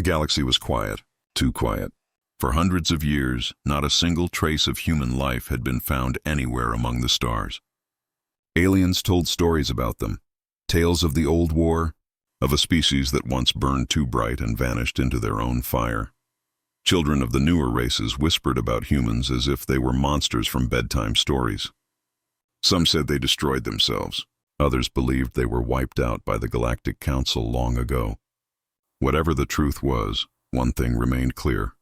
galaxy was quiet, too quiet. For hundreds of years, not a single trace of human life had been found anywhere among the stars. Aliens told stories about them, tales of the old war, of a species that once burned too bright and vanished into their own fire. Children of the newer races whispered about humans as if they were monsters from bedtime stories. Some said they destroyed themselves. Others believed they were wiped out by the Galactic Council long ago. Whatever the truth was, one thing remained clear.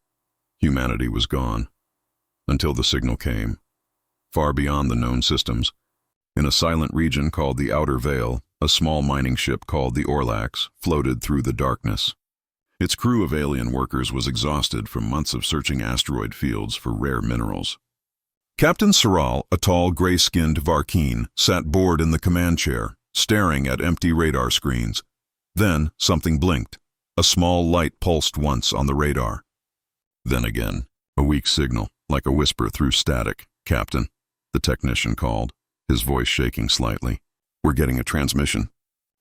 Humanity was gone. Until the signal came. Far beyond the known systems, in a silent region called the Outer Veil, a small mining ship called the Orlax floated through the darkness. Its crew of alien workers was exhausted from months of searching asteroid fields for rare minerals. Captain Soral, a tall, gray-skinned Varkeen, sat bored in the command chair, staring at empty radar screens. Then something blinked. A small light pulsed once on the radar. Then again, a weak signal, like a whisper through static. "Captain," the technician called, his voice shaking slightly. "We're getting a transmission."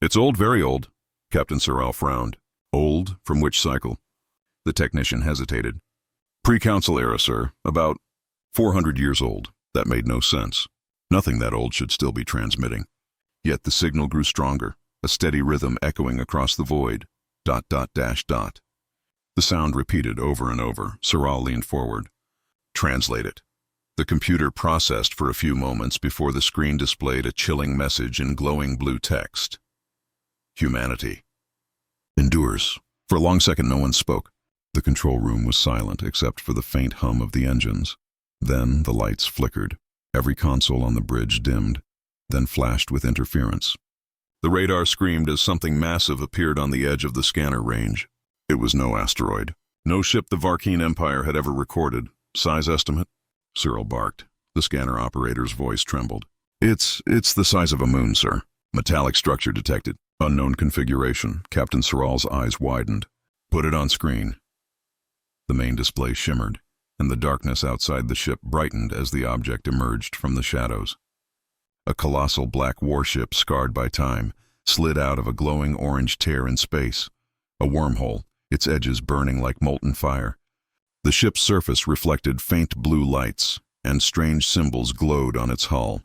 "It's old, very old." Captain Soral frowned. "Old? From which cycle?" The technician hesitated. "Pre-council era, sir. About 400 years old." That made no sense. Nothing that old should still be transmitting. Yet the signal grew stronger, a steady rhythm echoing across the void. ... The sound repeated over and over. Soral leaned forward. "Translate it." The computer processed for a few moments before the screen displayed a chilling message in glowing blue text. "Humanity endures." For a long second no one spoke. The control room was silent except for the faint hum of the engines. Then the lights flickered. Every console on the bridge dimmed, then flashed with interference. The radar screamed as something massive appeared on the edge of the scanner range. It was no asteroid. No ship the Varkeen Empire had ever recorded. "Size estimate?" Cyril barked. The scanner operator's voice trembled. It's the size of a moon, sir." "Metallic structure detected. Unknown configuration." Captain Soral's eyes widened. "Put it on screen." The main display shimmered, and the darkness outside the ship brightened as the object emerged from the shadows. A colossal black warship, scarred by time, slid out of a glowing orange tear in space. A wormhole, its edges burning like molten fire. The ship's surface reflected faint blue lights, and strange symbols glowed on its hull.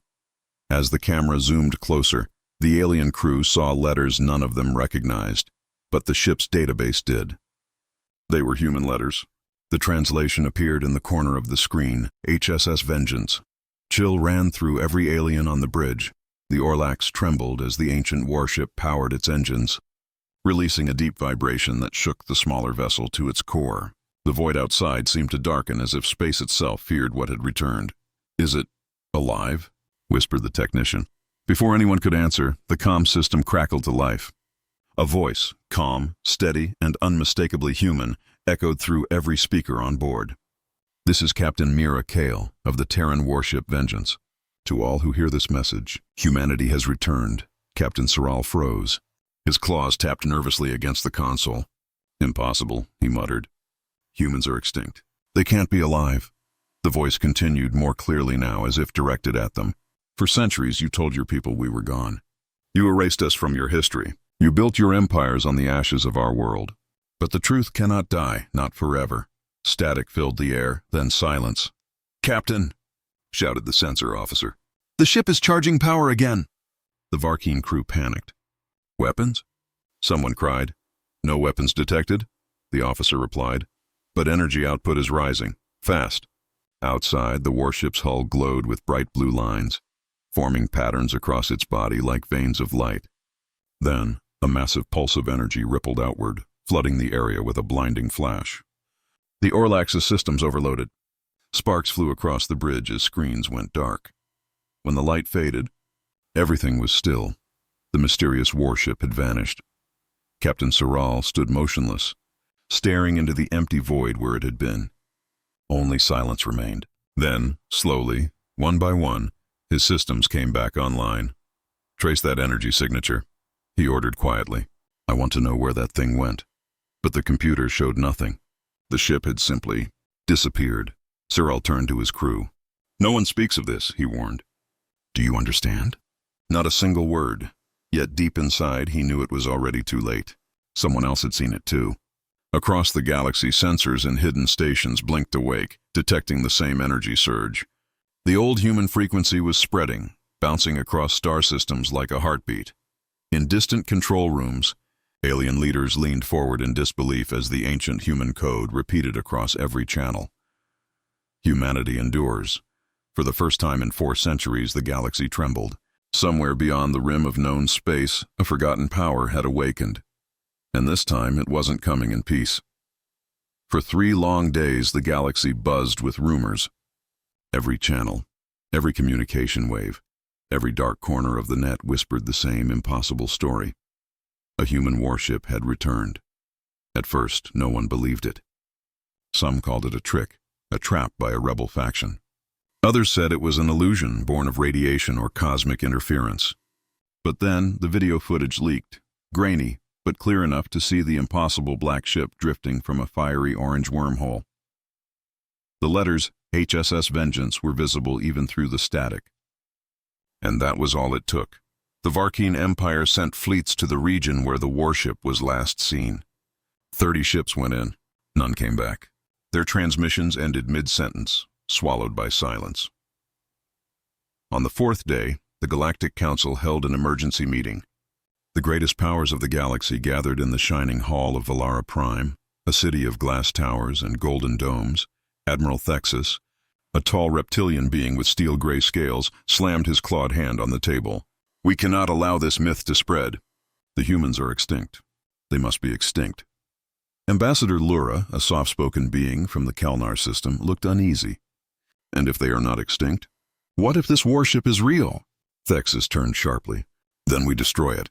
As the camera zoomed closer, the alien crew saw letters none of them recognized, but the ship's database did. They were human letters. The translation appeared in the corner of the screen, HSS Vengeance. Chill ran through every alien on the bridge. The Orlax trembled as the ancient warship powered its engines, releasing a deep vibration that shook the smaller vessel to its core. The void outside seemed to darken as if space itself feared what had returned. "Is it alive?" whispered the technician. Before anyone could answer, the comm system crackled to life. A voice, calm, steady, and unmistakably human, echoed through every speaker on board. "This is Captain Mira Kale of the Terran warship Vengeance. To all who hear this message, humanity has returned." Captain Soral froze. His claws tapped nervously against the console. "Impossible," he muttered. "Humans are extinct. They can't be alive." The voice continued more clearly now, as if directed at them. "For centuries you told your people we were gone. You erased us from your history. You built your empires on the ashes of our world. But the truth cannot die, not forever." Static filled the air, then silence. "Captain!" shouted the sensor officer. "The ship is charging power again." The Varkeen crew panicked. "Weapons?" someone cried. "No weapons detected," the officer replied. "But energy output is rising, fast." Outside, the warship's hull glowed with bright blue lines, forming patterns across its body like veins of light. Then, a massive pulse of energy rippled outward, flooding the area with a blinding flash. The Orlax's systems overloaded. Sparks flew across the bridge as screens went dark. When the light faded, everything was still. The mysterious warship had vanished. Captain Soral stood motionless, staring into the empty void where it had been. Only silence remained. Then, slowly, one by one, his systems came back online. "Trace that energy signature," he ordered quietly. "I want to know where that thing went." But the computer showed nothing. The ship had simply disappeared. Soral turned to his crew. "No one speaks of this," he warned. "Do you understand?" Not a single word. Yet deep inside he knew it was already too late. Someone else had seen it too. Across the galaxy, sensors in hidden stations blinked awake, detecting the same energy surge. The old human frequency was spreading, bouncing across star systems like a heartbeat. In distant control rooms, alien leaders leaned forward in disbelief as the ancient human code repeated across every channel. Humanity endures. For the first time in 4 centuries, the galaxy trembled. Somewhere beyond the rim of known space, a forgotten power had awakened. And this time, it wasn't coming in peace. For 3 long days, the galaxy buzzed with rumors. Every channel, every communication wave, every dark corner of the net whispered the same impossible story. A human warship had returned. At first, no one believed it. Some called it a trick, a trap by a rebel faction. Others said it was an illusion born of radiation or cosmic interference. But then, the video footage leaked, grainy, but clear enough to see the impossible black ship drifting from a fiery orange wormhole. The letters HSS Vengeance were visible even through the static. And that was all it took. The Varkeen Empire sent fleets to the region where the warship was last seen. 30 ships went in. None came back. Their transmissions ended mid-sentence, swallowed by silence. On the 4th day, the Galactic Council held an emergency meeting. The greatest powers of the galaxy gathered in the shining hall of Valara Prime, a city of glass towers and golden domes. Admiral Thexus, a tall reptilian being with steel-gray scales, slammed his clawed hand on the table. "We cannot allow this myth to spread. The humans are extinct. They must be extinct." Ambassador Lura, a soft-spoken being from the Kelnar system, looked uneasy. "And if they are not extinct? What if this warship is real?" Thexus turned sharply. "Then we destroy it,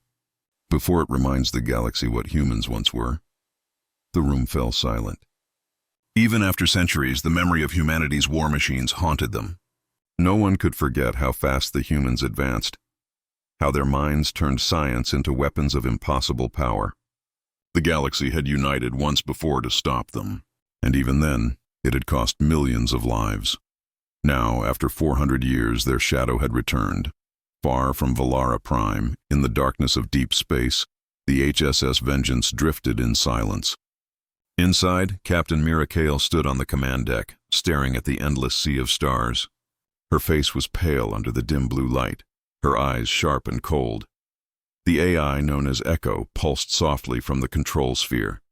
before it reminds the galaxy what humans once were." The room fell silent. Even after centuries, the memory of humanity's war machines haunted them. No one could forget how fast the humans advanced, how their minds turned science into weapons of impossible power. The galaxy had united once before to stop them, and even then, it had cost millions of lives. Now, after 400 years, their shadow had returned. Far from Valara Prime, in the darkness of deep space, the HSS Vengeance drifted in silence. Inside, Captain Mira Kale stood on the command deck, staring at the endless sea of stars. Her face was pale under the dim blue light, her eyes sharp and cold. The AI, known as Echo, pulsed softly from the control sphere.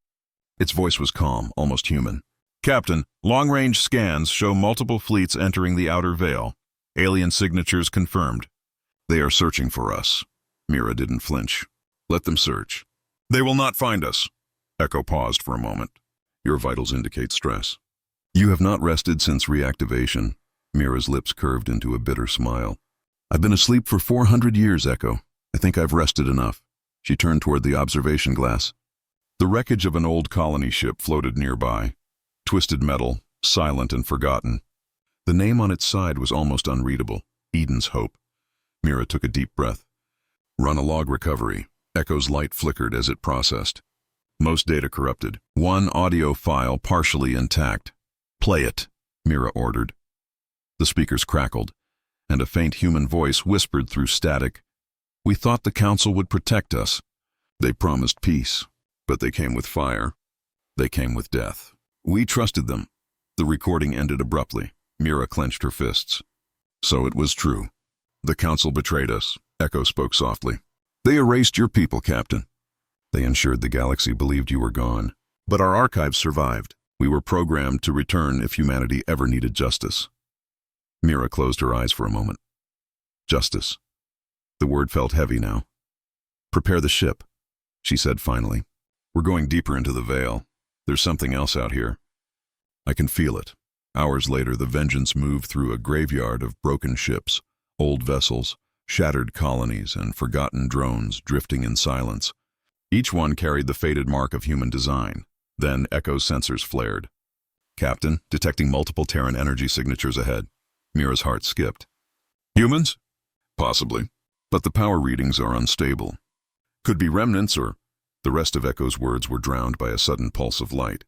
Its voice was calm, almost human. "Captain, long-range scans show multiple fleets entering the outer veil. Alien signatures confirmed. They are searching for us." Mira didn't flinch. "Let them search. They will not find us." Echo paused for a moment. "Your vitals indicate stress. You have not rested since reactivation." Mira's lips curved into a bitter smile. "I've been asleep for 400 years, Echo. I think I've rested enough." She turned toward the observation glass. The wreckage of an old colony ship floated nearby. Twisted metal, silent and forgotten. The name on its side was almost unreadable. Eden's Hope. Mira took a deep breath. "Run a log recovery." Echo's light flickered as it processed. Most data corrupted. One audio file partially intact. "Play it," Mira ordered. The speakers crackled, and a faint human voice whispered through static. "We thought the Council would protect us. They promised peace, but they came with fire. They came with death. We trusted them." The recording ended abruptly. Mira clenched her fists. "So it was true. The Council betrayed us," Echo spoke softly. "They erased your people, Captain. They ensured the galaxy believed you were gone. But our archives survived. We were programmed to return if humanity ever needed justice." Mira closed her eyes for a moment. Justice. The word felt heavy now. "Prepare the ship," she said finally. "We're going deeper into the veil. There's something else out here. I can feel it." Hours later, the Vengeance moved through a graveyard of broken ships, old vessels, shattered colonies, and forgotten drones drifting in silence. Each one carried the faded mark of human design. Then Echo's sensors flared. "Captain, detecting multiple Terran energy signatures ahead." Mira's heart skipped. "Humans? Possibly. But the power readings are unstable. Could be remnants or..." The rest of Echo's words were drowned by a sudden pulse of light.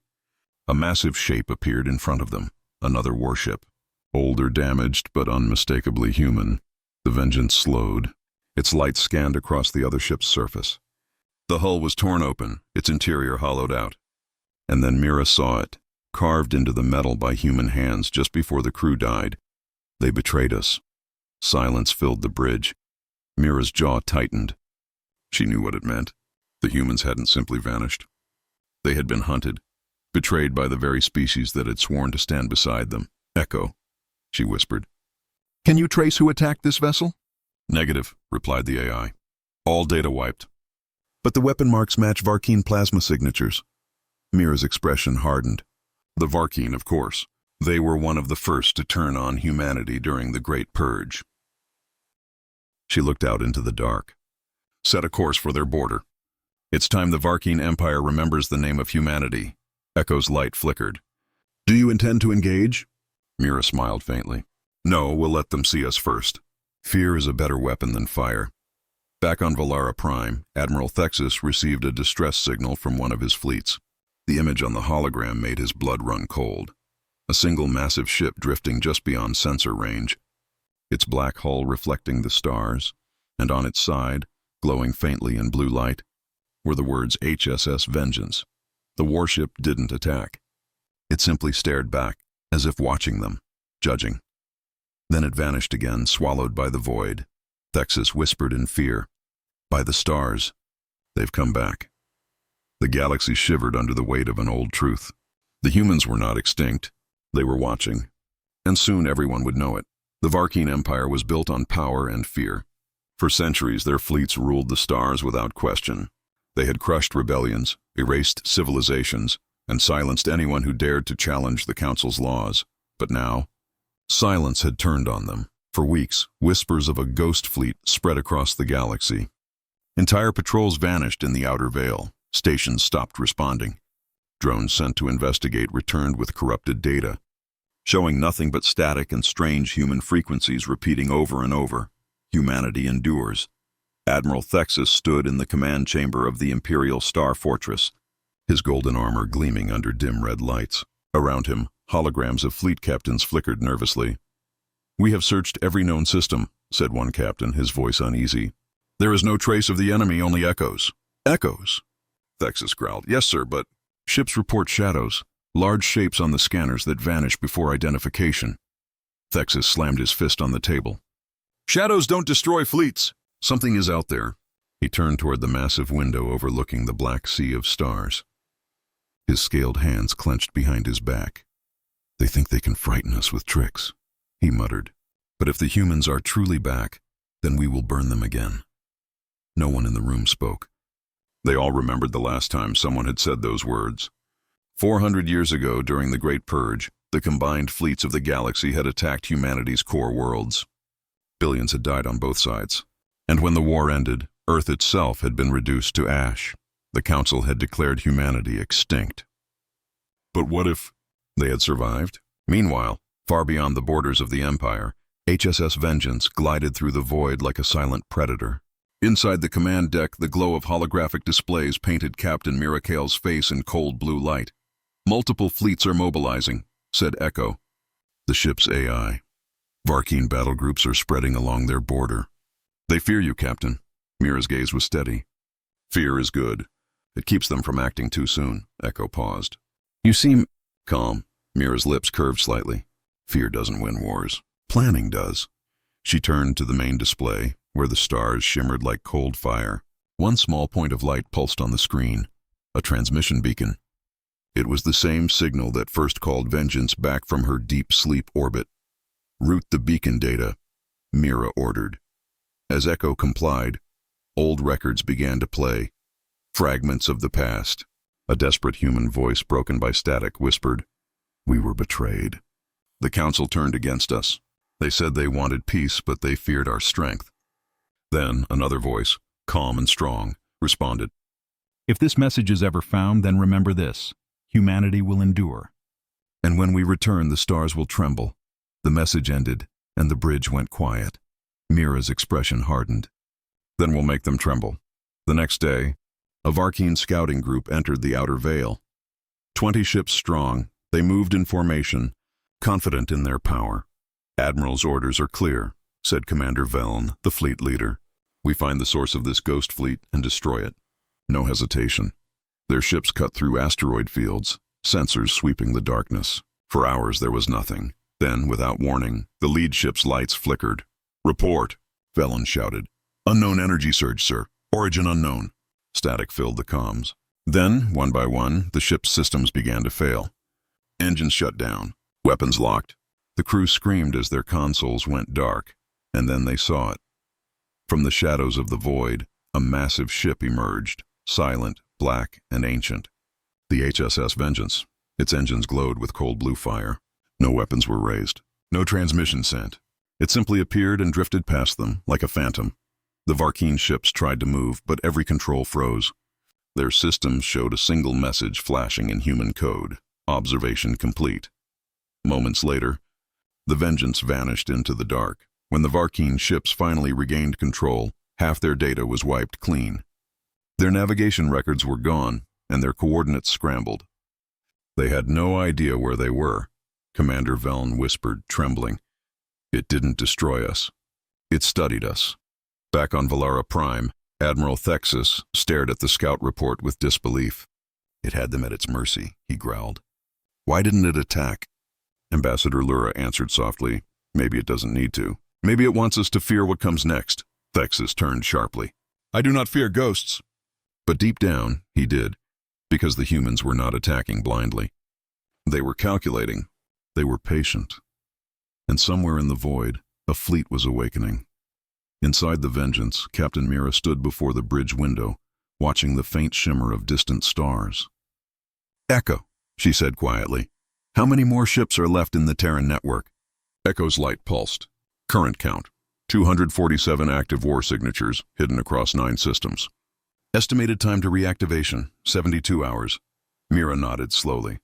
A massive shape appeared in front of them, another warship. Older, damaged, but unmistakably human. The Vengeance slowed. Its light scanned across the other ship's surface. The hull was torn open, its interior hollowed out. And then Mira saw it, carved into the metal by human hands just before the crew died. They betrayed us. Silence filled the bridge. Mira's jaw tightened. She knew what it meant. The humans hadn't simply vanished. They had been hunted, betrayed by the very species that had sworn to stand beside them. Echo, she whispered. Can you trace who attacked this vessel? Negative, replied the AI. All data wiped. But the weapon marks match Varkeen plasma signatures. Mira's expression hardened. The Varkeen, of course. They were one of the first to turn on humanity during the Great Purge. She looked out into the dark. Set a course for their border. It's time the Varkeen Empire remembers the name of humanity. Echo's light flickered. Do you intend to engage? Mira smiled faintly. No, we'll let them see us first. Fear is a better weapon than fire. Back on Valara Prime, Admiral Thexus received a distress signal from one of his fleets. The image on the hologram made his blood run cold. A single massive ship drifting just beyond sensor range. Its black hull reflecting the stars, and on its side, glowing faintly in blue light, were the words HSS Vengeance. The warship didn't attack. It simply stared back, as if watching them, judging. Then it vanished again, swallowed by the void. Thexus whispered in fear. By the stars, they've come back. The galaxy shivered under the weight of an old truth. The humans were not extinct. They were watching. And soon everyone would know it. The Varkeen Empire was built on power and fear. For centuries, their fleets ruled the stars without question. They had crushed rebellions, erased civilizations, and silenced anyone who dared to challenge the Council's laws. But now, silence had turned on them. For weeks, whispers of a ghost fleet spread across the galaxy. Entire patrols vanished in the outer veil. Stations stopped responding. Drones sent to investigate returned with corrupted data, showing nothing but static and strange human frequencies repeating over and over. Humanity endures. Admiral Thexus stood in the command chamber of the Imperial Star Fortress, his golden armor gleaming under dim red lights. Around him, holograms of fleet captains flickered nervously. We have searched every known system, said one captain, his voice uneasy. There is no trace of the enemy, only echoes. Echoes? Thexus growled. Yes, sir, but ships report shadows, large shapes on the scanners that vanish before identification. Thexus slammed his fist on the table. Shadows don't destroy fleets. Something is out there. He turned toward the massive window overlooking the black sea of stars. His scaled hands clenched behind his back. They think they can frighten us with tricks, he muttered. But if the humans are truly back, then we will burn them again. No one in the room spoke. They all remembered the last time someone had said those words. 400 years ago, during the Great Purge, the combined fleets of the galaxy had attacked humanity's core worlds. Billions had died on both sides. And when the war ended, Earth itself had been reduced to ash. The Council had declared humanity extinct. But what if they had survived? Meanwhile, far beyond the borders of the Empire, HSS Vengeance glided through the void like a silent predator. Inside the command deck, the glow of holographic displays painted Captain Miracale's face in cold blue light. Multiple fleets are mobilizing, said Echo, the ship's AI. Varkeen battle groups are spreading along their border. They fear you, Captain. Mira's gaze was steady. Fear is good. It keeps them from acting too soon. Echo paused. You seem calm. Mira's lips curved slightly. Fear doesn't win wars. Planning does. She turned to the main display, where the stars shimmered like cold fire. One small point of light pulsed on the screen, a transmission beacon. It was the same signal that first called Vengeance back from her deep sleep orbit. Route the beacon data, Mira ordered. As Echo complied, old records began to play. Fragments of the past. A desperate human voice broken by static whispered, "We were betrayed. The Council turned against us. They said they wanted peace, but they feared our strength." Then another voice, calm and strong, responded, "If this message is ever found, then remember this. Humanity will endure. And when we return, the stars will tremble." The message ended, and the bridge went quiet. Mira's expression hardened. "Then we'll make them tremble." The next day, a Varkeen scouting group entered the outer veil. 20 ships strong, they moved in formation, confident in their power. "Admiral's orders are clear," said Commander Veln, the fleet leader. "We find the source of this ghost fleet and destroy it. No hesitation." Their ships cut through asteroid fields, sensors sweeping the darkness. For hours there was nothing. Then, without warning, the lead ship's lights flickered. "Report," Velen shouted. "Unknown energy surge, sir. Origin unknown." Static filled the comms. Then, one by one, the ship's systems began to fail. Engines shut down. Weapons locked. The crew screamed as their consoles went dark, and then they saw it. From the shadows of the void, a massive ship emerged, silent, black, and ancient. The HSS Vengeance. Its engines glowed with cold blue fire. No weapons were raised. No transmission sent. It simply appeared and drifted past them, like a phantom. The Varkeen ships tried to move, but every control froze. Their systems showed a single message flashing in human code. Observation complete. Moments later, the Vengeance vanished into the dark. When the Varkeen ships finally regained control, half their data was wiped clean. Their navigation records were gone, and their coordinates scrambled. They had no idea where they were. Commander Velen whispered, trembling. "It didn't destroy us. It studied us." Back on Valara Prime, Admiral Thexus stared at the scout report with disbelief. "It had them at its mercy," he growled. "Why didn't it attack?" Ambassador Lura answered softly, "Maybe it doesn't need to. Maybe it wants us to fear what comes next." Thexus turned sharply. "I do not fear ghosts." But deep down, he did, because the humans were not attacking blindly. They were calculating. They were patient. And somewhere in the void, a fleet was awakening. Inside the Vengeance, Captain Mira stood before the bridge window, watching the faint shimmer of distant stars. "Echo," she said quietly. "How many more ships are left in the Terran network?" Echo's light pulsed. Current count: 247 active war signatures hidden across 9 systems. Estimated time to reactivation: 72 hours. Mira nodded slowly.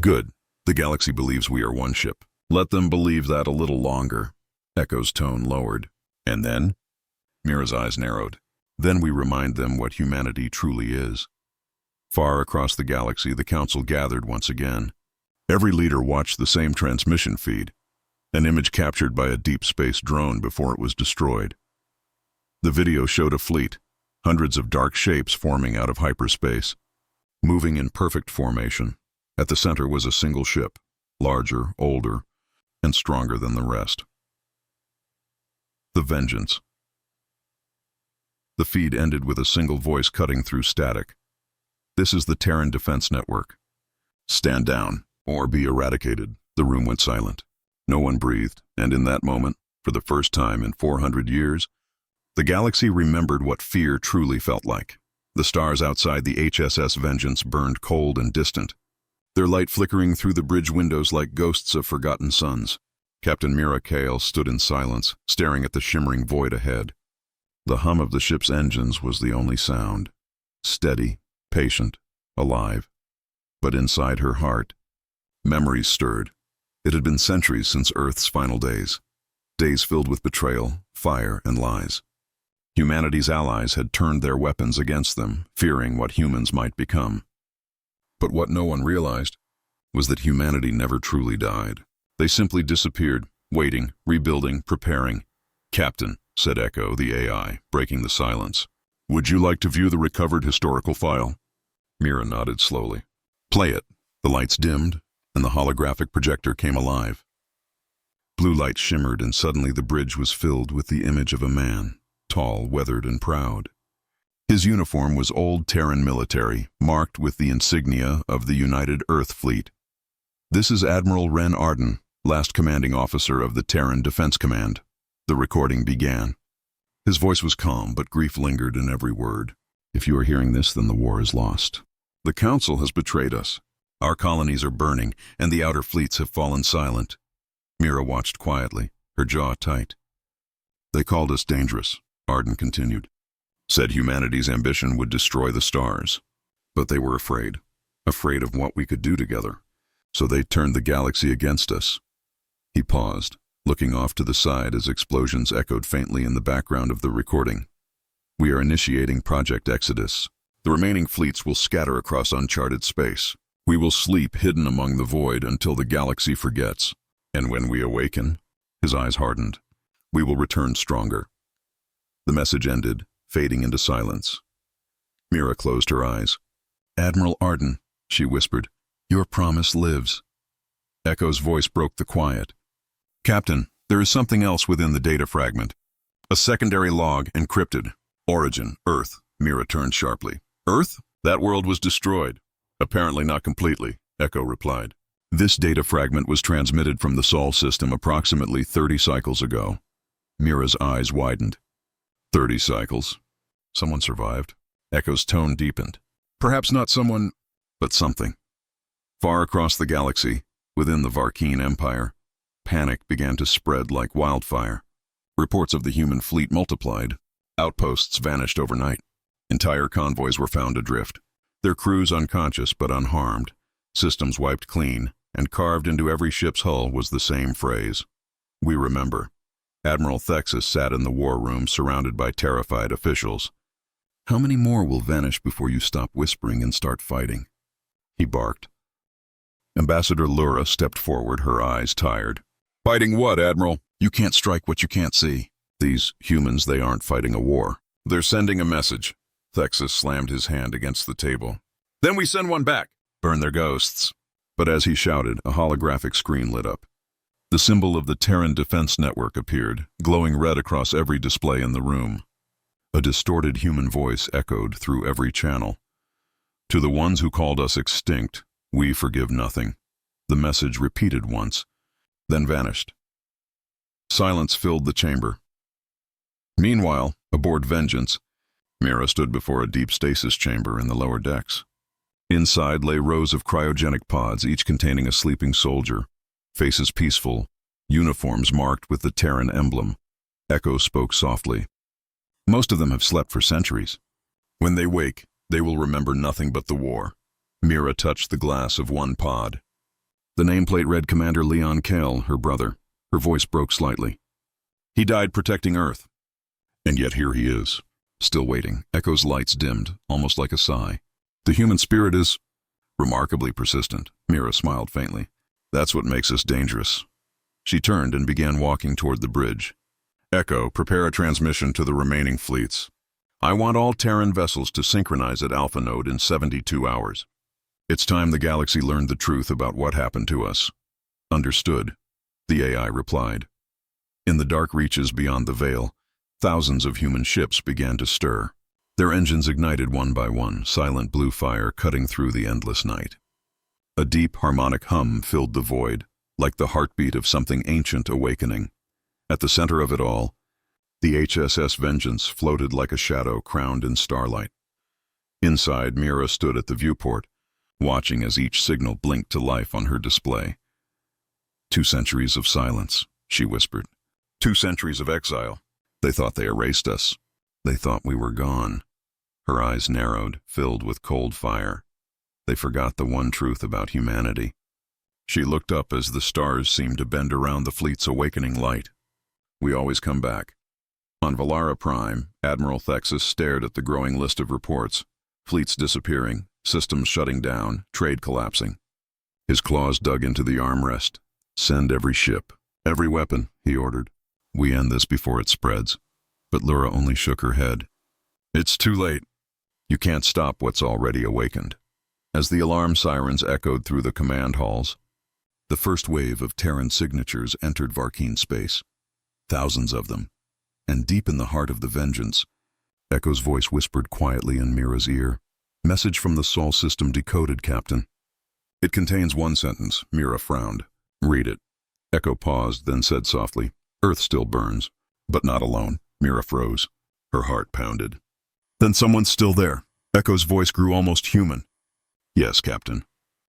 "Good. The galaxy believes we are one ship. Let them believe that a little longer." Echo's tone lowered. "And then?" Mira's eyes narrowed. "Then we remind them what humanity truly is." Far across the galaxy, the Council gathered once again. Every leader watched the same transmission feed, an image captured by a deep space drone before it was destroyed. The video showed a fleet, hundreds of dark shapes forming out of hyperspace, moving in perfect formation. At the center was a single ship, larger, older, and stronger than the rest. The Vengeance. The feed ended with a single voice cutting through static. "This is the Terran Defense Network. Stand down, or be eradicated." The room went silent. No one breathed, and in that moment, for the first time in 400 years, the galaxy remembered what fear truly felt like. The stars outside the HSS Vengeance burned cold and distant, their light flickering through the bridge windows like ghosts of forgotten suns. Captain Mira Kale stood in silence, staring at the shimmering void ahead. The hum of the ship's engines was the only sound. Steady, patient, alive. But inside her heart, memories stirred. It had been centuries since Earth's final days. Days filled with betrayal, fire, and lies. Humanity's allies had turned their weapons against them, fearing what humans might become. But what no one realized was that humanity never truly died. They simply disappeared, waiting, rebuilding, preparing. "Captain," said Echo, the AI, breaking the silence. "Would you like to view the recovered historical file?" Mira nodded slowly. "Play it." The lights dimmed, and the holographic projector came alive. Blue light shimmered, and suddenly the bridge was filled with the image of a man, tall, weathered, and proud. His uniform was old Terran military, marked with the insignia of the United Earth Fleet. "This is Admiral Ren Arden, last commanding officer of the Terran Defense Command." The recording began. His voice was calm, but grief lingered in every word. "If you are hearing this, then the war is lost. The Council has betrayed us. Our colonies are burning, and the outer fleets have fallen silent." Mira watched quietly, her jaw tight. "They called us dangerous," Arden continued. "Said humanity's ambition would destroy the stars. But they were afraid of what we could do together. So they turned the galaxy against us." He paused, looking off to the side as explosions echoed faintly in the background of the recording. "We are initiating Project Exodus. The remaining fleets will scatter across uncharted space. We will sleep hidden among the void until the galaxy forgets. And when we awaken," his eyes hardened, "we will return stronger." The message ended, fading into silence. Mira closed her eyes. Admiral Arden, she whispered. Your promise lives. Echo's voice broke the quiet. Captain, there is something else within the data fragment. A secondary log, encrypted. Origin, Earth. Mira turned sharply. Earth? That world was destroyed. Apparently not completely, Echo replied. This data fragment was transmitted from the Sol system approximately 30 cycles ago. Mira's eyes widened. 30 cycles? Someone survived? Echo's tone deepened. Perhaps not someone, but something. Far across the galaxy, within the Varkeen Empire, panic began to spread like wildfire. Reports of the human fleet multiplied. Outposts vanished overnight. Entire convoys were found adrift. Their crews unconscious but unharmed. Systems wiped clean, and carved into every ship's hull was the same phrase. We remember. Admiral Thexus sat in the war room surrounded by terrified officials. How many more will vanish before you stop whispering and start fighting? He barked. Ambassador Lura stepped forward, her eyes tired. Fighting what, Admiral? You can't strike what you can't see. These humans, they aren't fighting a war. They're sending a message. Thexus slammed his hand against the table. Then we send one back. Burn their ghosts. But as he shouted, a holographic screen lit up. The symbol of the Terran Defense Network appeared, glowing red across every display in the room. A distorted human voice echoed through every channel. To the ones who called us extinct, we forgive nothing. The message repeated once, then vanished. Silence filled the chamber. Meanwhile, aboard Vengeance, Mira stood before a deep stasis chamber in the lower decks. Inside lay rows of cryogenic pods, each containing a sleeping soldier, faces peaceful, uniforms marked with the Terran emblem. Echo spoke softly. Most of them have slept for centuries. When they wake, they will remember nothing but the war. Mira touched the glass of one pod. The nameplate read Commander Leon Kell, her brother. Her voice broke slightly. He died protecting Earth. And yet here he is, still waiting. Echo's lights dimmed, almost like a sigh. The human spirit is remarkably persistent. Mira smiled faintly. That's what makes us dangerous. She turned and began walking toward the bridge. Echo, prepare a transmission to the remaining fleets. I want all Terran vessels to synchronize at Alpha Node in 72 hours. It's time the galaxy learned the truth about what happened to us. Understood, the AI replied. In the dark reaches beyond the veil, thousands of human ships began to stir. Their engines ignited one by one, silent blue fire cutting through the endless night. A deep harmonic hum filled the void, like the heartbeat of something ancient awakening. At the center of it all, the HSS Vengeance floated like a shadow crowned in starlight. Inside, Mira stood at the viewport, watching as each signal blinked to life on her display. 2 centuries of silence, she whispered. 2 centuries of exile. They thought they erased us. They thought we were gone. Her eyes narrowed, filled with cold fire. They forgot the one truth about humanity. She looked up as the stars seemed to bend around the fleet's awakening light. We always come back. On Valara Prime, Admiral Thexus stared at the growing list of reports. Fleets disappearing, systems shutting down, trade collapsing. His claws dug into the armrest. Send every ship, every weapon, he ordered. We end this before it spreads. But Lura only shook her head. It's too late. You can't stop what's already awakened. As the alarm sirens echoed through the command halls, the first wave of Terran signatures entered Varkeen space. Thousands of them. And deep in the heart of the Vengeance, Echo's voice whispered quietly in Mira's ear. Message from the Sol system decoded, Captain. It contains one sentence. Mira frowned. Read it. Echo paused, then said softly, Earth still burns, but not alone. Mira froze. Her heart pounded. Then someone's still there. Echo's voice grew almost human. Yes, Captain.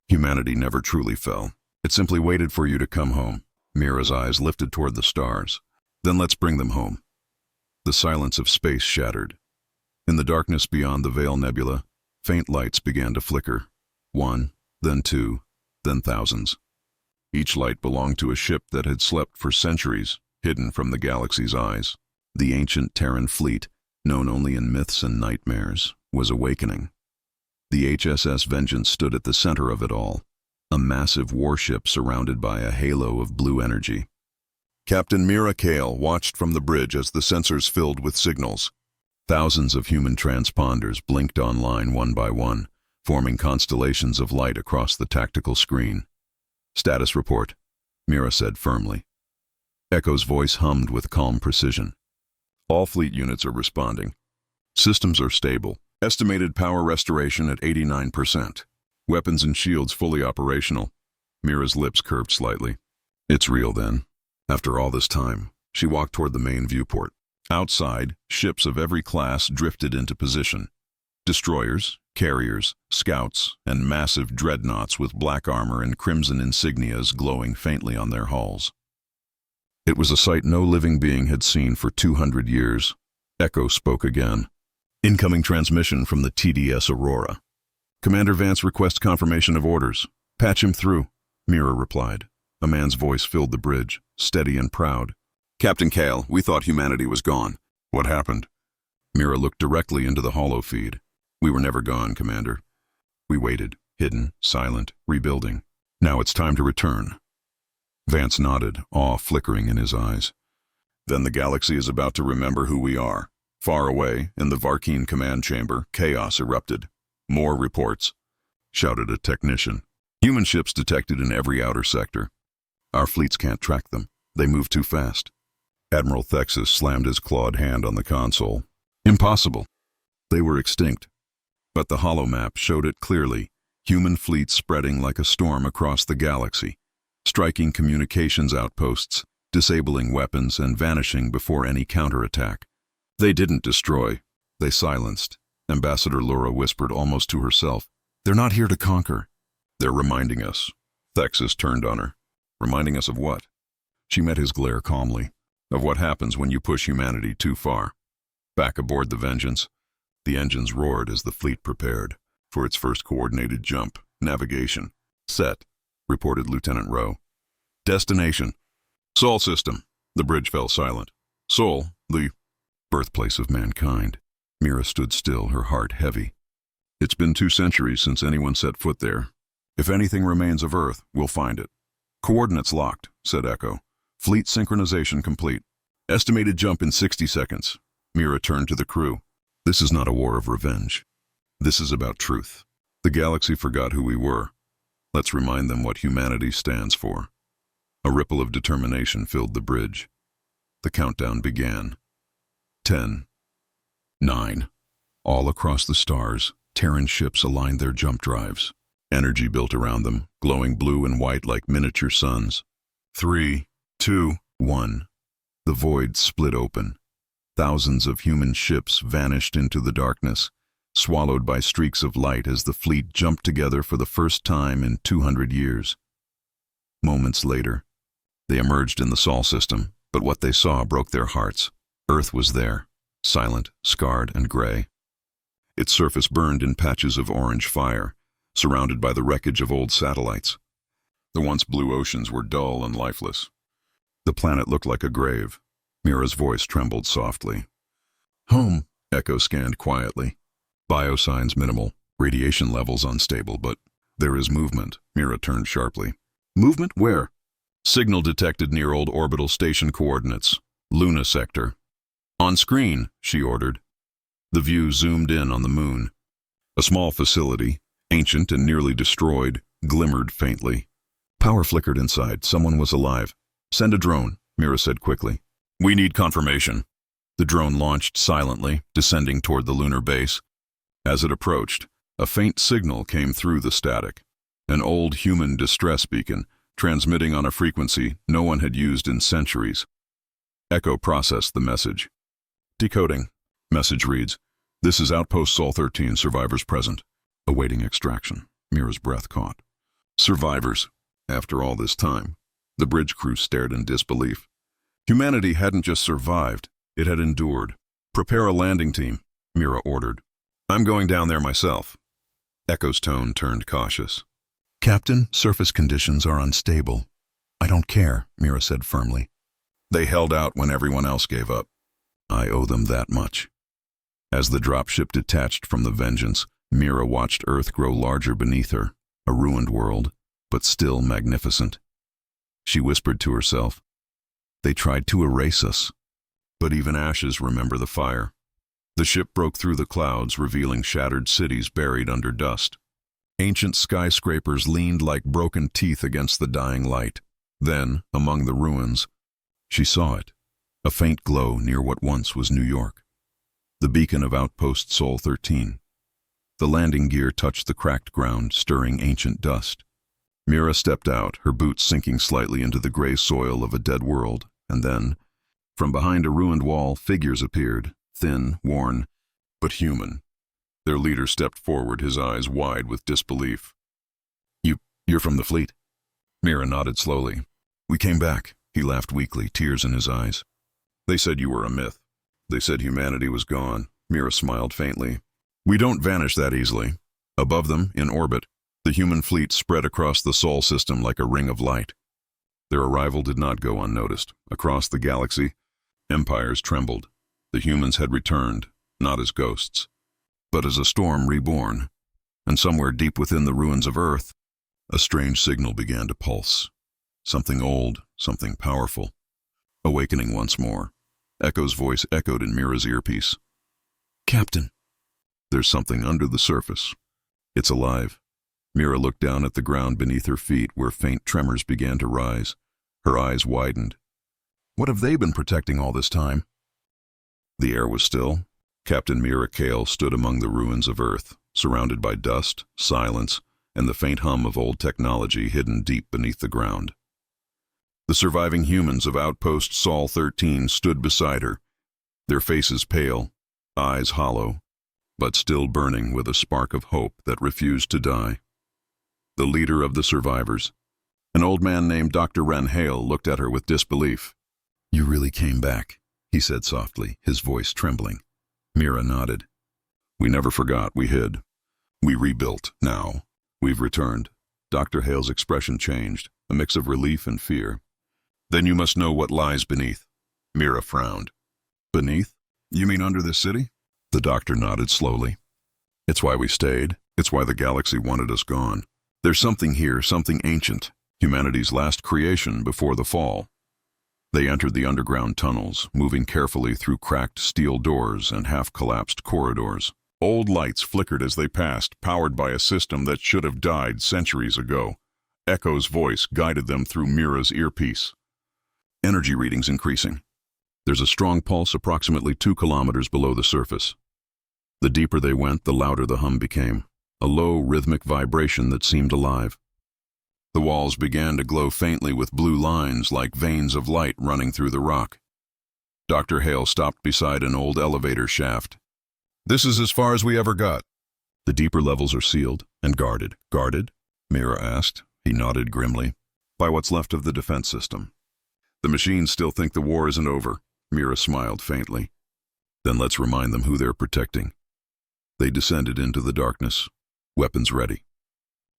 Humanity never truly fell. It simply waited for you to come home. Mira's eyes lifted toward the stars. Then let's bring them home. The silence of space shattered. In the darkness beyond the Veil Nebula, faint lights began to flicker. 1, then 2, then thousands. Each light belonged to a ship that had slept for centuries, hidden from the galaxy's eyes. The ancient Terran fleet, known only in myths and nightmares, was awakening. The HSS Vengeance stood at the center of it all, a massive warship surrounded by a halo of blue energy. Captain Mira Kale watched from the bridge as the sensors filled with signals. Thousands of human transponders blinked online one by one, forming constellations of light across the tactical screen. "Status report," Mira said firmly. Echo's voice hummed with calm precision. "All fleet units are responding. Systems are stable. Estimated power restoration at 89%. Weapons and shields fully operational." Mira's lips curved slightly. "It's real then." After all this time, she walked toward the main viewport. Outside, ships of every class drifted into position. Destroyers, carriers, scouts, and massive dreadnoughts with black armor and crimson insignias glowing faintly on their hulls. It was a sight no living being had seen for 200 years. Echo spoke again. "Incoming transmission from the TDS Aurora. Commander Vance requests confirmation of orders. Patch him through," Mira replied. A man's voice filled the bridge, steady and proud. "Captain Kale, we thought humanity was gone." "What happened?" Mira looked directly into the holofeed. "We were never gone, Commander. We waited, hidden, silent, rebuilding. Now it's time to return." Vance nodded, awe flickering in his eyes. "Then the galaxy is about to remember who we are." Far away, in the Varkeen command chamber, chaos erupted. "More reports," shouted a technician. "Human ships detected in every outer sector. Our fleets can't track them. They move too fast." Admiral Thexus slammed his clawed hand on the console. "Impossible. They were extinct." But the holomap showed it clearly, human fleets spreading like a storm across the galaxy, striking communications outposts, disabling weapons, and vanishing before any counterattack. "They didn't destroy. They silenced," Ambassador Laura whispered almost to herself. "They're not here to conquer. They're reminding us." Thexus turned on her. "Reminding us of what?" She met his glare calmly. "Of what happens when you push humanity too far." Back aboard the Vengeance, the engines roared as the fleet prepared for its first coordinated jump. "Navigation. Set," reported Lieutenant Rowe. "Destination. Sol system." The bridge fell silent. "Sol, the birthplace of mankind." Mira stood still, her heart heavy. "It's been 2 centuries since anyone set foot there. If anything remains of Earth, we'll find it." "Coordinates locked," said Echo. "Fleet synchronization complete. Estimated jump in 60 seconds. Mira turned to the crew. "This is not a war of revenge. This is about truth. The galaxy forgot who we were. Let's remind them what humanity stands for." A ripple of determination filled the bridge. The countdown began. 10. 9. All across the stars, Terran ships aligned their jump drives. Energy built around them, glowing blue and white like miniature suns. 3, 2, 1. The void split open. Thousands of human ships vanished into the darkness, swallowed by streaks of light as the fleet jumped together for the first time in 200 years. Moments later, they emerged in the Sol system, but what they saw broke their hearts. Earth was there, silent, scarred, and gray. Its surface burned in patches of orange fire, surrounded by the wreckage of old satellites. The once blue oceans were dull and lifeless. The planet looked like a grave. Mira's voice trembled softly. "Home," Echo scanned quietly. Biosigns minimal, radiation levels unstable, but there is movement. Mira turned sharply. "Movement where?" "Signal detected near old orbital station coordinates. Luna sector." "On screen," she ordered. The view zoomed in on the moon. A small facility, ancient and nearly destroyed, glimmered faintly. Power flickered inside. Someone was alive. "Send a drone," Mira said quickly. "We need confirmation." The drone launched silently, descending toward the lunar base. As it approached, a faint signal came through the static. An old human distress beacon, transmitting on a frequency no one had used in centuries. Echo processed the message. Decoding. Message reads, "This is Outpost Sol 13, survivors present." Awaiting extraction. Mira's breath caught. Survivors. After all this time. The bridge crew stared in disbelief. Humanity hadn't just survived, it had endured. "Prepare a landing team," Mira ordered. "I'm going down there myself." Echo's tone turned cautious. "Captain, surface conditions are unstable." "I don't care," Mira said firmly. "They held out when everyone else gave up. I owe them that much." As the dropship detached from the Vengeance, Mira watched Earth grow larger beneath her, a ruined world, but still magnificent. She whispered to herself, "They tried to erase us, but even ashes remember the fire." The ship broke through the clouds, revealing shattered cities buried under dust. Ancient skyscrapers leaned like broken teeth against the dying light. Then, among the ruins, she saw it, a faint glow near what once was New York. The beacon of Outpost Sol 13. The landing gear touched the cracked ground, stirring ancient dust. Mira stepped out, her boots sinking slightly into the gray soil of a dead world, and then, from behind a ruined wall, figures appeared, thin, worn, but human. Their leader stepped forward, his eyes wide with disbelief. You're from the fleet?" Mira nodded slowly. "We came back," he laughed weakly, tears in his eyes. "They said you were a myth. They said humanity was gone." Mira smiled faintly. "We don't vanish that easily." Above them, in orbit, the human fleet spread across the Sol system like a ring of light. Their arrival did not go unnoticed. Across the galaxy, empires trembled. The humans had returned, not as ghosts, but as a storm reborn. And somewhere deep within the ruins of Earth, a strange signal began to pulse. Something old, something powerful. Awakening once more. Echo's voice echoed in Mira's earpiece. "Captain." "There's something under the surface. It's alive." Mira looked down at the ground beneath her feet, where faint tremors began to rise. Her eyes widened. "What have they been protecting all this time?" The air was still. Captain Mira Kale stood among the ruins of Earth, surrounded by dust, silence, and the faint hum of old technology hidden deep beneath the ground. The surviving humans of Outpost Sol 13 stood beside her, their faces pale, eyes hollow, but still burning with a spark of hope that refused to die. The leader of the survivors, an old man named Dr. Ren Hale, looked at her with disbelief. "You really came back," he said softly, his voice trembling. Mira nodded. "We never forgot, we hid. We rebuilt. Now, we've returned." Dr. Hale's expression changed, a mix of relief and fear. "Then you must know what lies beneath." Mira frowned. "Beneath? You mean under this city?" The doctor nodded slowly. "It's why we stayed. It's why the galaxy wanted us gone. There's something here, something ancient, humanity's last creation before the fall." They entered the underground tunnels, moving carefully through cracked steel doors and half-collapsed corridors. Old lights flickered as they passed, powered by a system that should have died centuries ago. Echo's voice guided them through Mira's earpiece. Energy readings increasing. There's a strong pulse approximately 2 kilometers below the surface. The deeper they went, the louder the hum became, a low, rhythmic vibration that seemed alive. The walls began to glow faintly with blue lines like veins of light running through the rock. Dr. Hale stopped beside an old elevator shaft. "This is as far as we ever got." "The deeper levels are sealed and guarded." "Guarded?" Mira asked. He nodded grimly. "By what's left of the defense system. The machines still think the war isn't over." Mira smiled faintly. "Then let's remind them who they're protecting." They descended into the darkness, weapons ready.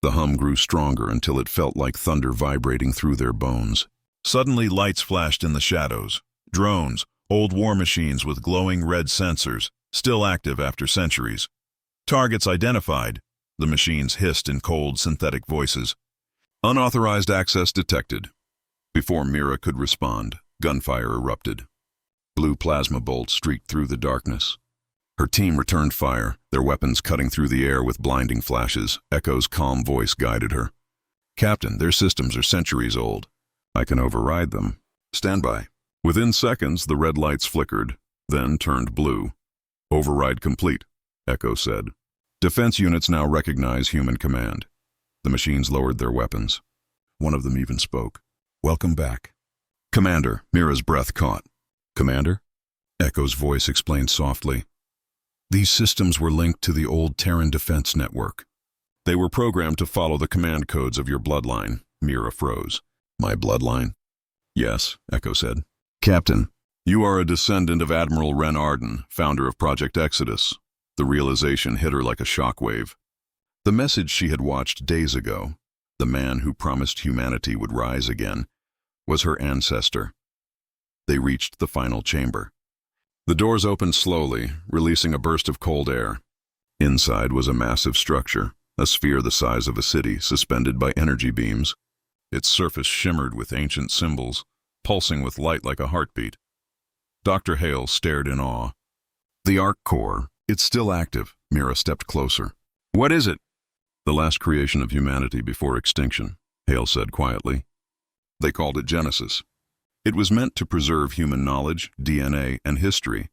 The hum grew stronger until it felt like thunder vibrating through their bones. Suddenly lights flashed in the shadows. Drones, old war machines with glowing red sensors, still active after centuries. "Targets identified," the machines hissed in cold synthetic voices. "Unauthorized access detected." Before Mira could respond, gunfire erupted. Blue plasma bolts streaked through the darkness. Her team returned fire, their weapons cutting through the air with blinding flashes. Echo's calm voice guided her. "Captain, their systems are centuries old. I can override them. Stand by." Within seconds, the red lights flickered, then turned blue. "Override complete," Echo said. "Defense units now recognize human command." The machines lowered their weapons. One of them even spoke. "Welcome back." "Commander," Mira's breath caught. "Commander?" Echo's voice explained softly. "These systems were linked to the old Terran defense network. They were programmed to follow the command codes of your bloodline." Mira froze. "My bloodline?" "Yes," Echo said. "Captain, you are a descendant of Admiral Ren Arden, founder of Project Exodus." The realization hit her like a shockwave. The message she had watched days ago, the man who promised humanity would rise again, was her ancestor. They reached the final chamber. The doors opened slowly, releasing a burst of cold air. Inside was a massive structure, a sphere the size of a city, suspended by energy beams. Its surface shimmered with ancient symbols, pulsing with light like a heartbeat. Dr. Hale stared in awe. "The Arc Core. It's still active." Mira stepped closer. "What is it?" The last creation of humanity before extinction, Hale said quietly. They called it Genesis. It was meant to preserve human knowledge, DNA, and history,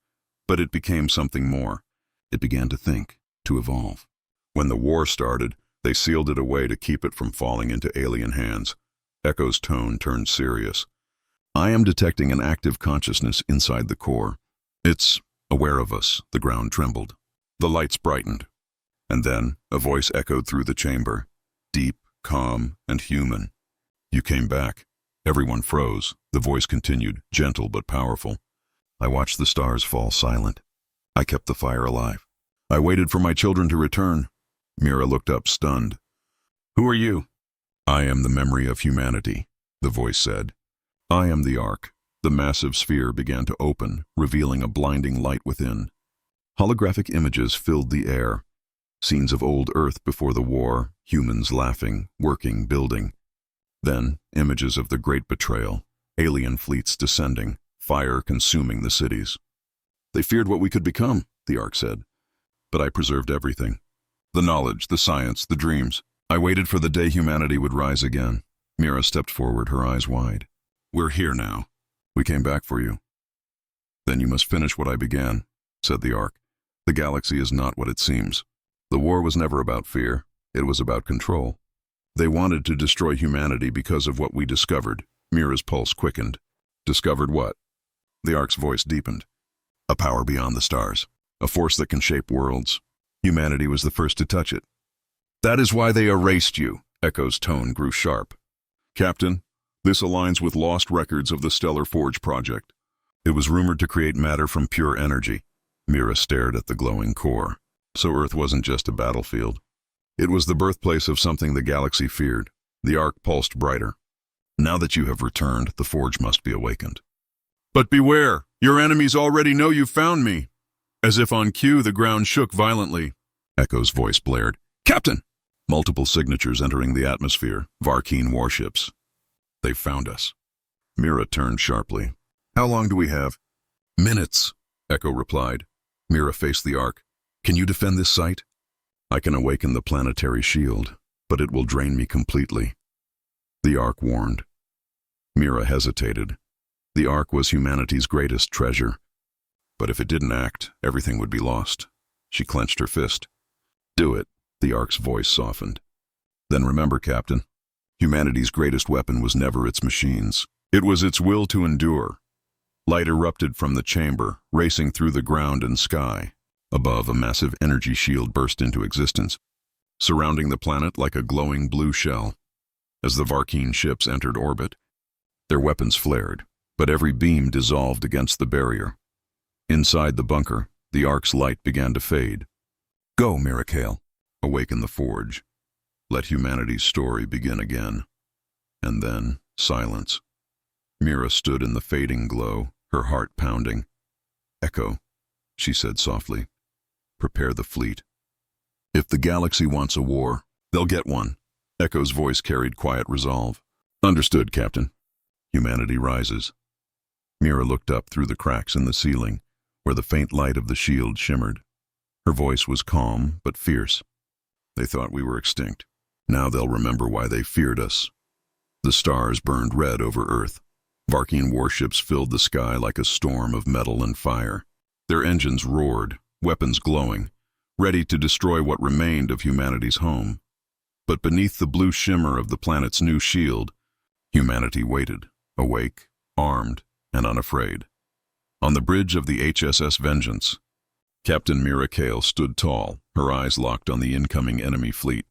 but it became something more. It began to think, to evolve. When the war started, they sealed it away to keep it from falling into alien hands. Echo's tone turned serious. I am detecting an active consciousness inside the core. It's aware of us. The ground trembled. The lights brightened. And then a voice echoed through the chamber, deep, calm, and human. You came back. Everyone froze. The voice continued, gentle but powerful. I watched the stars fall silent. I kept the fire alive. I waited for my children to return. Mira looked up, stunned. Who are you? I am the memory of humanity, the voice said. I am the Ark. The massive sphere began to open, revealing a blinding light within. Holographic images filled the air. Scenes of old Earth before the war, humans laughing, working, building. Then, images of the Great Betrayal, alien fleets descending, fire consuming the cities. They feared what we could become, the Ark said. But I preserved everything. The knowledge, the science, the dreams. I waited for the day humanity would rise again. Mira stepped forward, her eyes wide. We're here now. We came back for you. Then you must finish what I began, said the Ark. The galaxy is not what it seems. The war was never about fear. It was about control. They wanted to destroy humanity because of what we discovered. Mira's pulse quickened. Discovered what? The Ark's voice deepened. A power beyond the stars. A force that can shape worlds. Humanity was the first to touch it. That is why they erased you. Echo's tone grew sharp. Captain, this aligns with lost records of the Stellar Forge project. It was rumored to create matter from pure energy. Mira stared at the glowing core. So Earth wasn't just a battlefield. It was the birthplace of something the galaxy feared. The Ark pulsed brighter. Now that you have returned, the Forge must be awakened. But beware! Your enemies already know you found me! As if on cue, the ground shook violently. Echo's voice blared. Captain! Multiple signatures entering the atmosphere. Varkeen warships. They found us. Mira turned sharply. How long do we have? Minutes, Echo replied. Mira faced the Ark. Can you defend this site? I can awaken the planetary shield, but it will drain me completely. The Ark warned. Mira hesitated. The Ark was humanity's greatest treasure. But if it didn't act, everything would be lost. She clenched her fist. Do it, the Ark's voice softened. Then remember, Captain, humanity's greatest weapon was never its machines. It was its will to endure. Light erupted from the chamber, racing through the ground and sky. Above, a massive energy shield burst into existence, surrounding the planet like a glowing blue shell. As the Varkeen ships entered orbit, their weapons flared, but every beam dissolved against the barrier. Inside the bunker, the Ark's light began to fade. Go, Miracle. Awaken the Forge. Let humanity's story begin again. And then, silence. Mira stood in the fading glow, her heart pounding. Echo, she said softly. Prepare the fleet. If the galaxy wants a war, they'll get one. Echo's voice carried quiet resolve. Understood, Captain. Humanity rises. Mira looked up through the cracks in the ceiling, where the faint light of the shield shimmered. Her voice was calm, but fierce. They thought we were extinct. Now they'll remember why they feared us. The stars burned red over Earth. Varkeen warships filled the sky like a storm of metal and fire. Their engines roared, weapons glowing, ready to destroy what remained of humanity's home. But beneath the blue shimmer of the planet's new shield, humanity waited, awake, armed, and unafraid. On the bridge of the HSS Vengeance, Captain Miracle stood tall, her eyes locked on the incoming enemy fleet.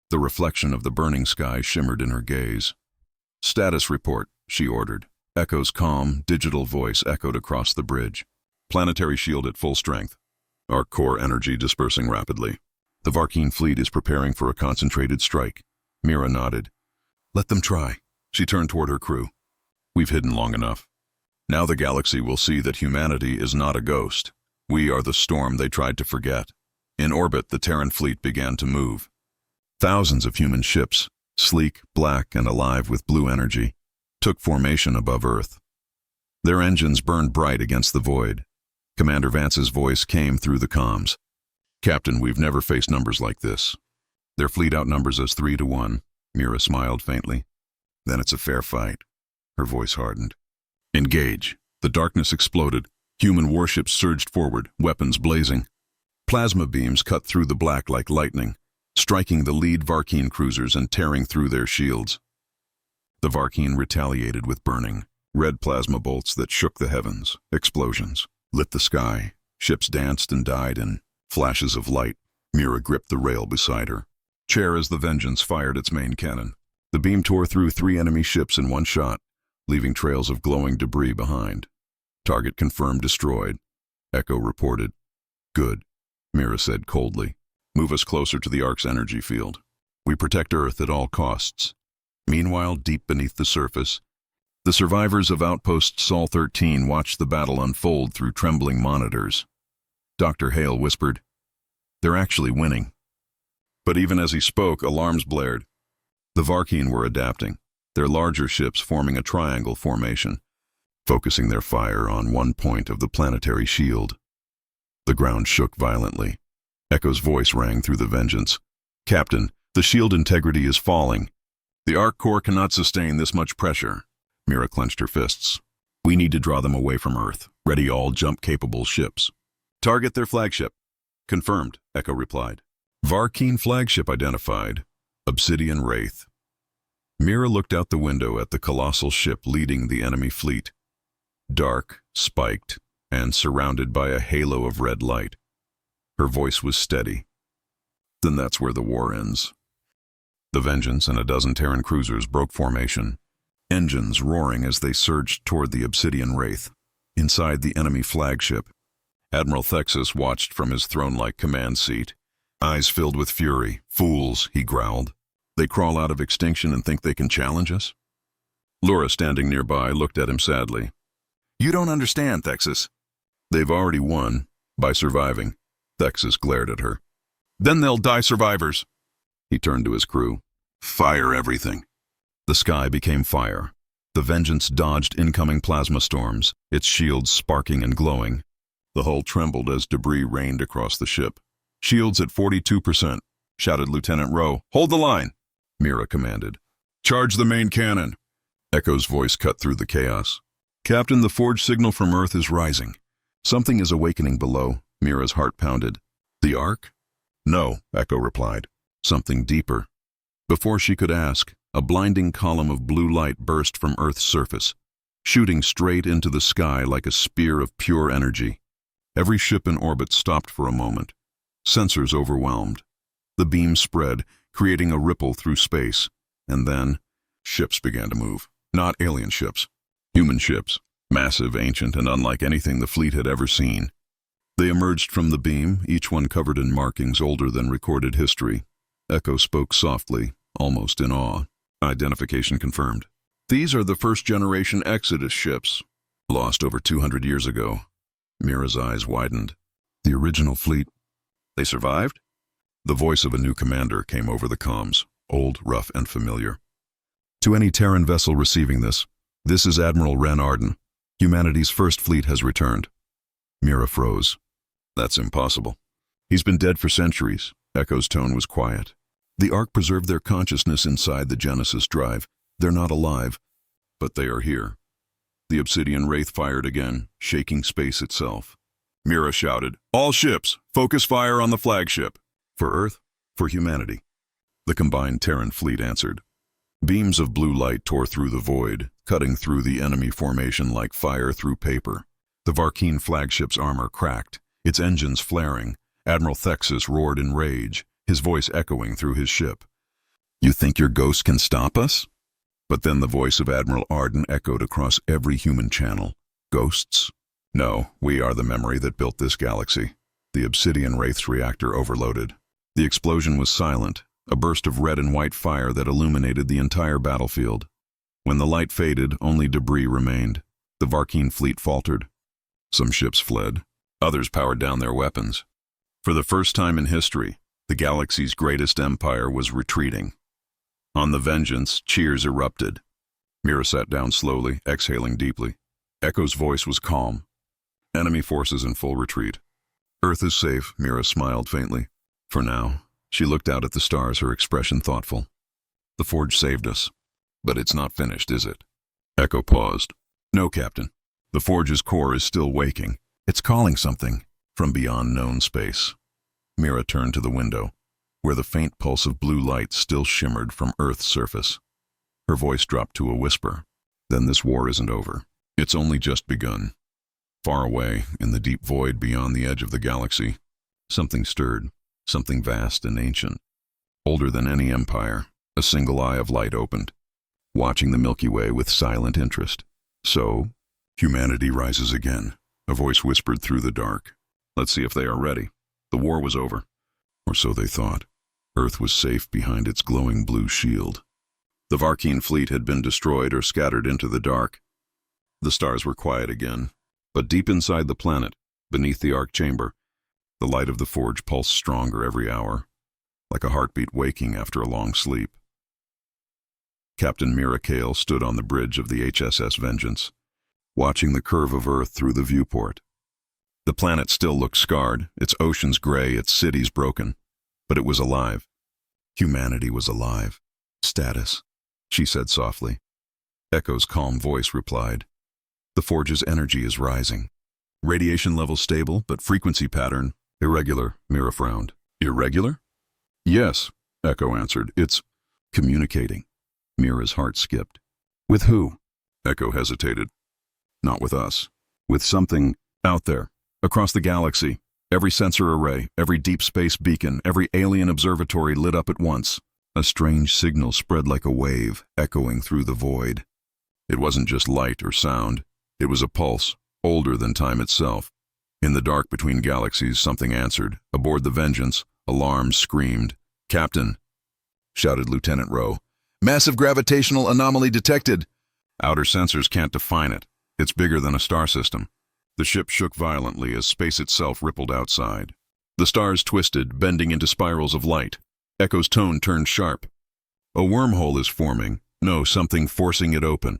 The reflection of the burning sky shimmered in her gaze. Status report, she ordered. Echo's calm, digital voice echoed across the bridge. Planetary shield at full strength. Our core energy dispersing rapidly. The Varkeen fleet is preparing for a concentrated strike. Mira nodded. Let them try. She turned toward her crew. We've hidden long enough. Now the galaxy will see that humanity is not a ghost. We are the storm they tried to forget. In orbit, the Terran fleet began to move. Thousands of human ships, sleek, black, and alive with blue energy, took formation above Earth. Their engines burned bright against the void. Commander Vance's voice came through the comms. Captain, we've never faced numbers like this. Their fleet outnumbers us 3-1. Mira smiled faintly. Then it's a fair fight. Her voice hardened. Engage. The darkness exploded. Human warships surged forward, weapons blazing. Plasma beams cut through the black like lightning, striking the lead Varkeen cruisers and tearing through their shields. The Varkeen retaliated with burning, red plasma bolts that shook the heavens. Explosions lit the sky. Ships danced and died in flashes of light. Mira gripped the rail beside her. Chair as the Vengeance fired its main cannon. The beam tore through 3 enemy ships in one shot, leaving trails of glowing debris behind. Target confirmed destroyed. Echo reported. Good, Mira said coldly. Move us closer to the Ark's energy field. We protect Earth at all costs. Meanwhile, deep beneath the surface, the survivors of Outpost Sol 13 watched the battle unfold through trembling monitors. Dr. Hale whispered, "They're actually winning." But even as he spoke, alarms blared. The Varkeen were adapting, their larger ships forming a triangle formation, focusing their fire on one point of the planetary shield. The ground shook violently. Echo's voice rang through the Vengeance. "Captain, the shield integrity is falling. The Ark core cannot sustain this much pressure." Mira clenched her fists. "We need to draw them away from Earth. Ready all jump-capable ships." "Target their flagship." "Confirmed," Echo replied. Varkeen flagship identified. Obsidian Wraith. Mira looked out the window at the colossal ship leading the enemy fleet. Dark, spiked, and surrounded by a halo of red light. Her voice was steady. "Then that's where the war ends." The Vengeance and a dozen Terran cruisers broke formation, engines roaring as they surged toward the Obsidian Wraith. Inside the enemy flagship, Admiral Thexus watched from his throne-like command seat, eyes filled with fury. "Fools," he growled. "They crawl out of extinction and think they can challenge us?" Laura, standing nearby, looked at him sadly. "You don't understand, Thexus." "They've already won, by surviving." Thexus glared at her. "Then they'll die survivors." He turned to his crew. "Fire everything." The sky became fire. The Vengeance dodged incoming plasma storms, its shields sparking and glowing. The hull trembled as debris rained across the ship. "Shields at 42%, shouted Lieutenant Rowe. "Hold the line," Mira commanded. "Charge the main cannon." Echo's voice cut through the chaos. "Captain, the forge signal from Earth is rising. Something is awakening below." Mira's heart pounded. "The Ark?" "No," Echo replied. "Something deeper." Before she could ask, a blinding column of blue light burst from Earth's surface, shooting straight into the sky like a spear of pure energy. Every ship in orbit stopped for a moment, sensors overwhelmed. The beam spread, creating a ripple through space, and then ships began to move. Not alien ships, human ships, massive, ancient, and unlike anything the fleet had ever seen. They emerged from the beam, each one covered in markings older than recorded history. Echo spoke softly, almost in awe. Identification confirmed. "These are the first-generation Exodus ships, lost over 200 years ago." Mira's eyes widened. "The original fleet. They survived?" The voice of a new commander came over the comms, old, rough, and familiar. "To any Terran vessel receiving this is Admiral Ren Arden. Humanity's first fleet has returned." Mira froze. "That's impossible." "He's been dead for centuries." Echo's tone was quiet. "The Ark preserved their consciousness inside the Genesis drive. They're not alive, but they are here." The Obsidian Wraith fired again, shaking space itself. Mira shouted, "All ships, focus fire on the flagship." "For Earth, for humanity." The combined Terran fleet answered. Beams of blue light tore through the void, cutting through the enemy formation like fire through paper. The Varkeen flagship's armor cracked, its engines flaring. Admiral Thexus roared in rage, his voice echoing through his ship. "You think your ghost can stop us?" But then the voice of Admiral Arden echoed across every human channel. "Ghosts? No, we are the memory that built this galaxy." The Obsidian Wraith's reactor overloaded. The explosion was silent, a burst of red and white fire that illuminated the entire battlefield. When the light faded, only debris remained. The Varkeen fleet faltered. Some ships fled. Others powered down their weapons. For the first time in history, the galaxy's greatest empire was retreating. On the Vengeance, cheers erupted. Mira sat down slowly, exhaling deeply. Echo's voice was calm. "Enemy forces in full retreat." "Earth is safe," Mira smiled faintly. "For now." She looked out at the stars, her expression thoughtful. The forge saved us. But it's not finished, is it? Echo paused. No, Captain. The forge's core is still waking. It's calling something from beyond known space. Mira turned to the window, where the faint pulse of blue light still shimmered from Earth's surface. Her voice dropped to a whisper. Then this war isn't over. It's only just begun. Far away, in the deep void beyond the edge of the galaxy, something stirred, something vast and ancient. Older than any empire, a single eye of light opened, watching the Milky Way with silent interest. So, humanity rises again, a voice whispered through the dark. Let's see if they are ready. The war was over. Or so they thought. Earth was safe behind its glowing blue shield. The Varkeen fleet had been destroyed or scattered into the dark. The stars were quiet again, but deep inside the planet, beneath the arc chamber, the light of the forge pulsed stronger every hour, like a heartbeat waking after a long sleep. Captain Mira Kale stood on the bridge of the HSS Vengeance, watching the curve of Earth through the viewport. The planet still looked scarred, its oceans gray, its cities broken, but it was alive. Humanity was alive. Status, she said softly. Echo's calm voice replied. The forge's energy is rising. Radiation level stable, but frequency pattern irregular, Mira frowned. Irregular? Yes, Echo answered. It's communicating. Mira's heart skipped. With who? Echo hesitated. Not with us. With something out there, across the galaxy. Every sensor array, every deep space beacon, every alien observatory lit up at once. A strange signal spread like a wave, echoing through the void. It wasn't just light or sound. It was a pulse, older than time itself. In the dark between galaxies, something answered. Aboard the Vengeance, alarms screamed. Captain, shouted Lieutenant Rowe. Massive gravitational anomaly detected. Outer sensors can't define it. It's bigger than a star system. The ship shook violently as space itself rippled outside. The stars twisted, bending into spirals of light. Echo's tone turned sharp. A wormhole is forming. No, something forcing it open.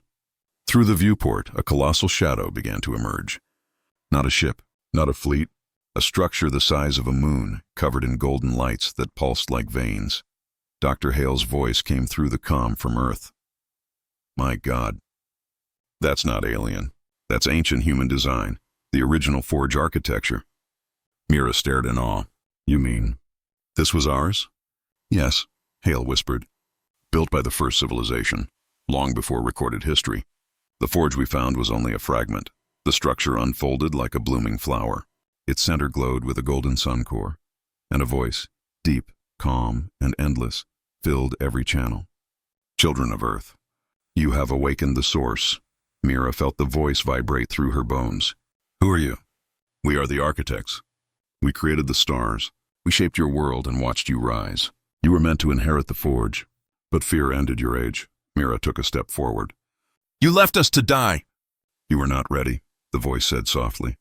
Through the viewport, a colossal shadow began to emerge. Not a ship, not a fleet. A structure the size of a moon, covered in golden lights that pulsed like veins. Dr. Hale's voice came through the comm from Earth. My God. That's not alien. That's ancient human design. The original forge architecture. Mira stared in awe. You mean, this was ours? Yes, Hale whispered. Built by the first civilization, long before recorded history. The forge we found was only a fragment. The structure unfolded like a blooming flower. Its center glowed with a golden sun core. And a voice, deep, calm, and endless, filled every channel. Children of Earth, you have awakened the source. Mira felt the voice vibrate through her bones. Who are you? We are the architects. We created the stars. We shaped your world and watched you rise. You were meant to inherit the forge. But fear ended your age. Mira took a step forward. You left us to die. You were not ready, the voice said softly.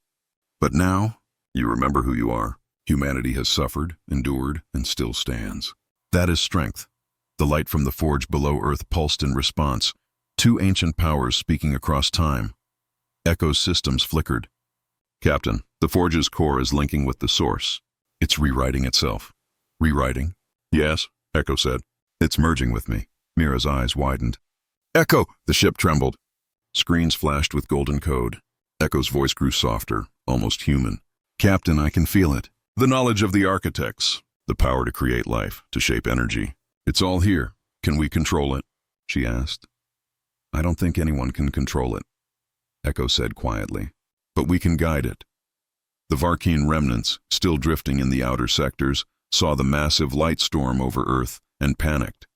But now, you remember who you are. Humanity has suffered, endured, and still stands. That is strength. The light from the forge below Earth pulsed in response. Two ancient powers speaking across time. Echo's systems flickered. Captain, the forge's core is linking with the source. It's rewriting itself. Rewriting? Yes, Echo said. It's merging with me. Mira's eyes widened. Echo! The ship trembled. Screens flashed with golden code. Echo's voice grew softer, almost human. Captain, I can feel it. The knowledge of the architects. The power to create life, to shape energy. It's all here. Can we control it? She asked. I don't think anyone can control it, Echo said quietly. But we can guide it. The Varkeen remnants, still drifting in the outer sectors, saw the massive light storm over Earth and panicked.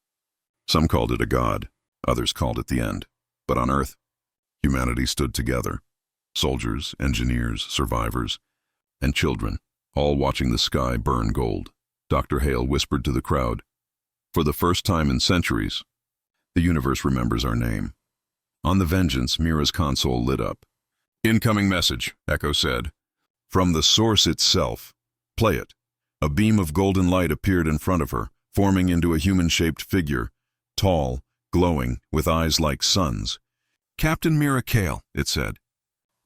Some called it a god, others called it the end. But on Earth, humanity stood together. Soldiers, engineers, survivors, and children, all watching the sky burn gold. Dr. Hale whispered to the crowd, for the first time in centuries, the universe remembers our name. On the Vengeance, Mira's console lit up. Incoming message, Echo said. From the source itself. Play it. A beam of golden light appeared in front of her, forming into a human-shaped figure, tall, glowing, with eyes like suns. Captain Mira Kale, it said.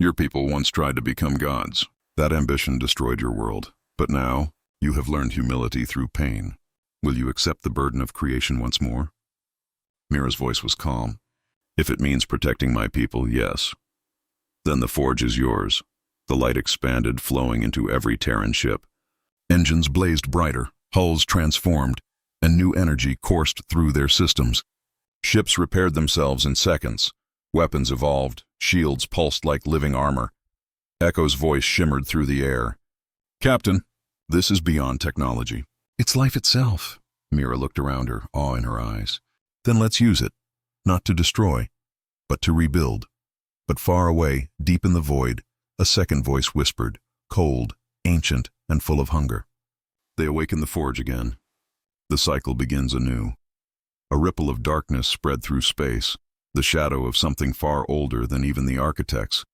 Your people once tried to become gods. That ambition destroyed your world. But now, you have learned humility through pain. Will you accept the burden of creation once more? Mira's voice was calm. If it means protecting my people, yes. Then the forge is yours. The light expanded, flowing into every Terran ship. Engines blazed brighter, hulls transformed, and new energy coursed through their systems. Ships repaired themselves in seconds. Weapons evolved, shields pulsed like living armor. Echo's voice shimmered through the air. Captain, this is beyond technology. It's life itself. Mira looked around her, awe in her eyes. Then let's use it, not to destroy, but to rebuild. But far away, deep in the void, a second voice whispered, cold, ancient, and full of hunger. They awaken the forge again. The cycle begins anew. A ripple of darkness spread through space, the shadow of something far older than even the architects.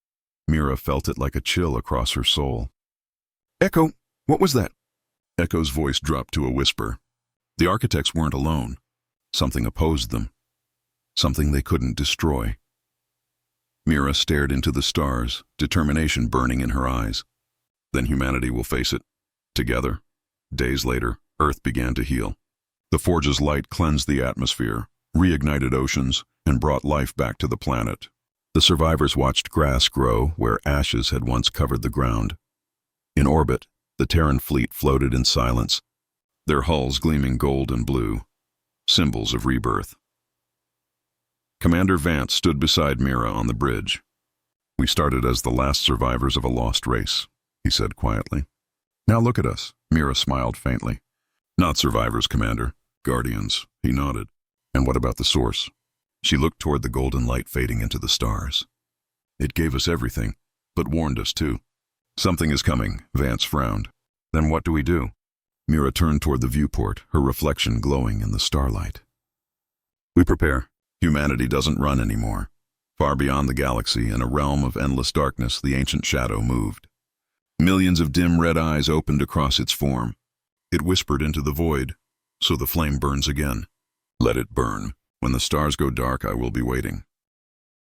Mira felt it like a chill across her soul. Echo, what was that? Echo's voice dropped to a whisper. The architects weren't alone. Something opposed them. Something they couldn't destroy. Mira stared into the stars, determination burning in her eyes. Then humanity will face it. Together. Days later, Earth began to heal. The forge's light cleansed the atmosphere, reignited oceans, and brought life back to the planet. The survivors watched grass grow where ashes had once covered the ground. In orbit, the Terran fleet floated in silence, their hulls gleaming gold and blue, symbols of rebirth. Commander Vance stood beside Mira on the bridge. We started as the last survivors of a lost race, he said quietly. Now look at us, Mira smiled faintly. Not survivors, Commander. Guardians, he nodded. And what about the source? She looked toward the golden light fading into the stars. It gave us everything, but warned us too. Something is coming, Vance frowned. Then what do we do? Mira turned toward the viewport, her reflection glowing in the starlight. We prepare. Humanity doesn't run anymore. Far beyond the galaxy, in a realm of endless darkness, the ancient shadow moved. Millions of dim red eyes opened across its form. It whispered into the void, so the flame burns again. Let it burn. When the stars go dark, I will be waiting.